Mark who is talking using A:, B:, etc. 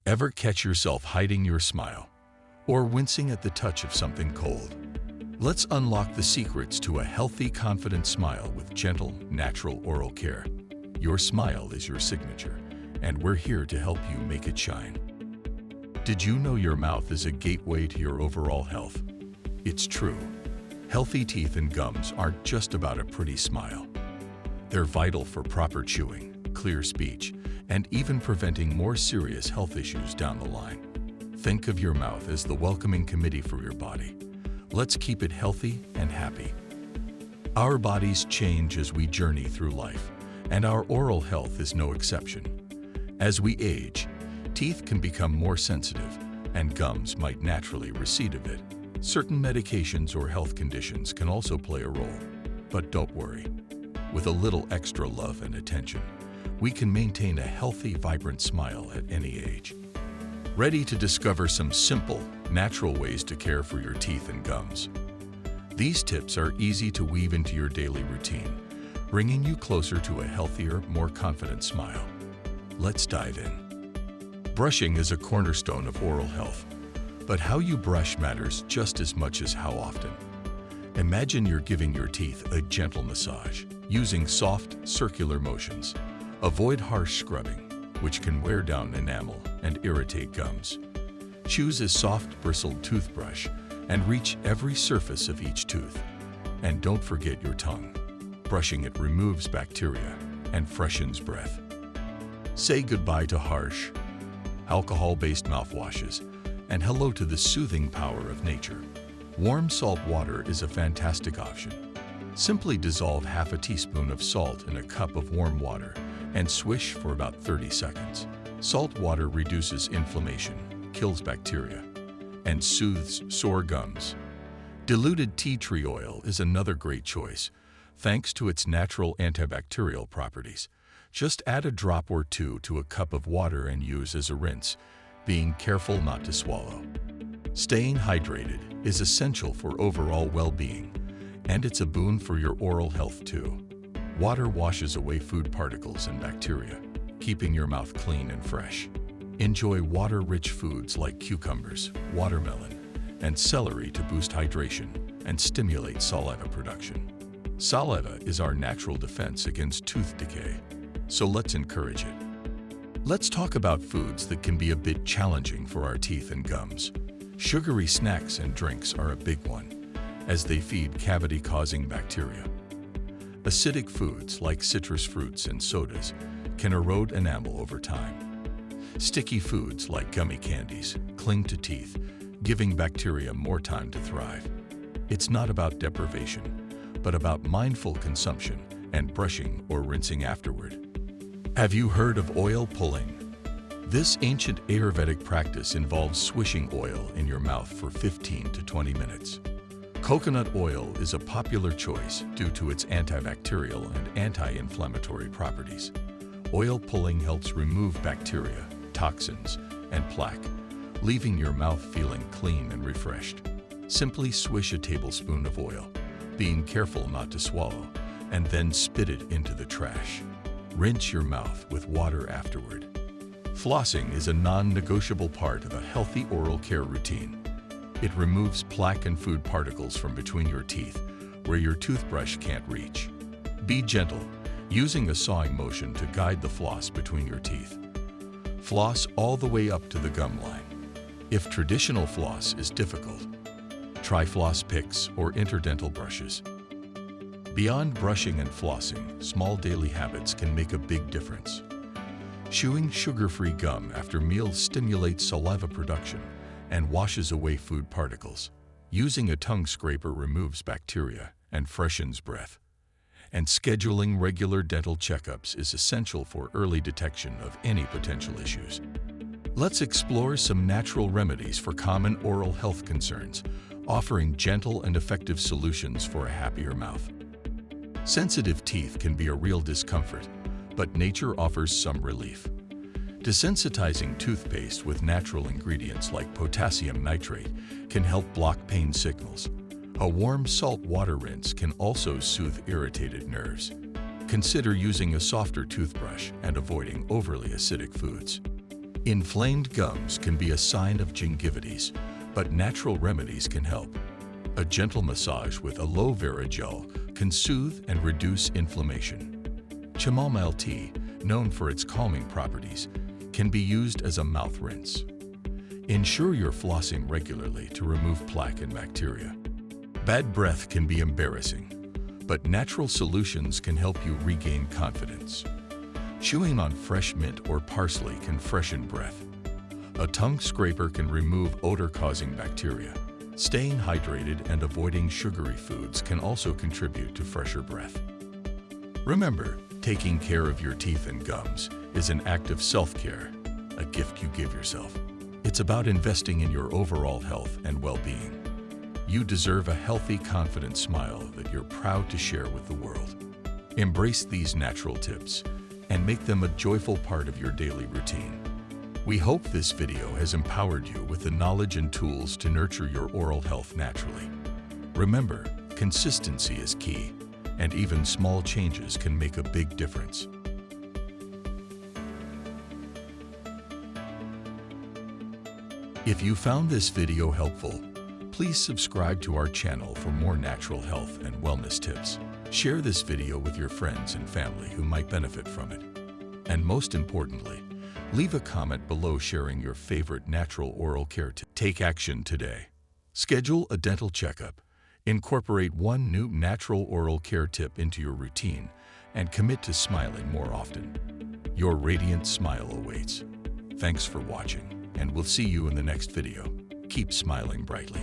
A: Ever catch yourself hiding your smile or wincing at the touch of something cold? Let's unlock the secrets to a healthy, confident smile with gentle, natural oral care. Your smile is your signature, and we're here to help you make it shine. Did you know your mouth is a gateway to your overall health? It's true. Healthy teeth and gums aren't just about a pretty smile. They're vital for proper chewing, clear speech, and even preventing more serious health issues down the line. Think of your mouth as the welcoming committee for your body. Let's keep it healthy and happy. Our bodies change as we journey through life, and our oral health is no exception. As we age, teeth can become more sensitive, and gums might naturally recede a bit. Certain medications or health conditions can also play a role. But don't worry. With a little extra love and attention, we can maintain a healthy, vibrant smile at any age. Ready to discover some simple, natural ways to care for your teeth and gums? These tips are easy to weave into your daily routine, bringing you closer to a healthier, more confident smile. Let's dive in. Brushing is a cornerstone of oral health, but how you brush matters just as much as how often. Imagine you're giving your teeth a gentle massage, using soft, circular motions. Avoid harsh scrubbing, which can wear down enamel and irritate gums. Choose a soft, bristled toothbrush and reach every surface of each tooth. And don't forget your tongue. Brushing it removes bacteria and freshens breath. Say goodbye to harsh, alcohol-based mouthwashes and hello to the soothing power of nature. Warm salt water is a fantastic option. Simply dissolve half a teaspoon of salt in a cup of warm water and swish for about 30 seconds. Salt water reduces inflammation, kills bacteria, and soothes sore gums. Diluted tea tree oil is another great choice, thanks to its natural antibacterial properties. Just add a drop or two to a cup of water and use as a rinse, being careful not to swallow. Staying hydrated is essential for overall well-being, and it's a boon for your oral health too. Water washes away food particles and bacteria, keeping your mouth clean and fresh. Enjoy water-rich foods like cucumbers, watermelon, and celery to boost hydration and stimulate saliva production. Saliva is our natural defense against tooth decay, so let's encourage it. Let's talk about foods that can be a bit challenging for our teeth and gums. Sugary snacks and drinks are a big one, as they feed cavity-causing bacteria. Acidic foods like citrus fruits and sodas can erode enamel over time. Sticky foods like gummy candies cling to teeth, giving bacteria more time to thrive. It's not about deprivation, but about mindful consumption and brushing or rinsing afterward. Have you heard of oil pulling? This ancient Ayurvedic practice involves swishing oil in your mouth for 15 to 20 minutes. Coconut oil is a popular choice due to its antibacterial and anti-inflammatory properties. Oil pulling helps remove bacteria, toxins, and plaque, leaving your mouth feeling clean and refreshed. Simply swish a tablespoon of oil, being careful not to swallow, and then spit it into the trash. Rinse your mouth with water afterward. Flossing is a non-negotiable part of a healthy oral care routine. It removes plaque and food particles from between your teeth, where your toothbrush can't reach. Be gentle, using a sawing motion to guide the floss between your teeth. Floss all the way up to the gum line. If traditional floss is difficult, try floss picks or interdental brushes. Beyond brushing and flossing, small daily habits can make a big difference. Chewing sugar-free gum after meals stimulates saliva production and washes away food particles. Using a tongue scraper removes bacteria and freshens breath. And scheduling regular dental checkups is essential for early detection of any potential issues. Let's explore some natural remedies for common oral health concerns, offering gentle and effective solutions for a happier mouth. Sensitive teeth can be a real discomfort, but nature offers some relief. Desensitizing toothpaste with natural ingredients like potassium nitrate can help block pain signals. A warm salt water rinse can also soothe irritated nerves. Consider using a softer toothbrush and avoiding overly acidic foods. Inflamed gums can be a sign of gingivitis, but natural remedies can help. A gentle massage with aloe vera gel can soothe and reduce inflammation. Chamomile tea, known for its calming properties, can be used as a mouth rinse. Ensure you're flossing regularly to remove plaque and bacteria. Bad breath can be embarrassing, but natural solutions can help you regain confidence. Chewing on fresh mint or parsley can freshen breath. A tongue scraper can remove odor-causing bacteria. Staying hydrated and avoiding sugary foods can also contribute to fresher breath. Remember, taking care of your teeth and gums is an act of self-care, a gift you give yourself. It's about investing in your overall health and well-being. You deserve a healthy, confident smile that you're proud to share with the world. Embrace these natural tips and make them a joyful part of your daily routine. We hope this video has empowered you with the knowledge and tools to nurture your oral health naturally. Remember, consistency is key, and even small changes can make a big difference. If you found this video helpful, please subscribe to our channel for more natural health and wellness tips. Share this video with your friends and family who might benefit from it. And most importantly, leave a comment below sharing your favorite natural oral care tip. Take action today. Schedule a dental checkup, incorporate one new natural oral care tip into your routine, and commit to smiling more often. Your radiant smile awaits. Thanks for watching, and we'll see you in the next video. Keep smiling brightly.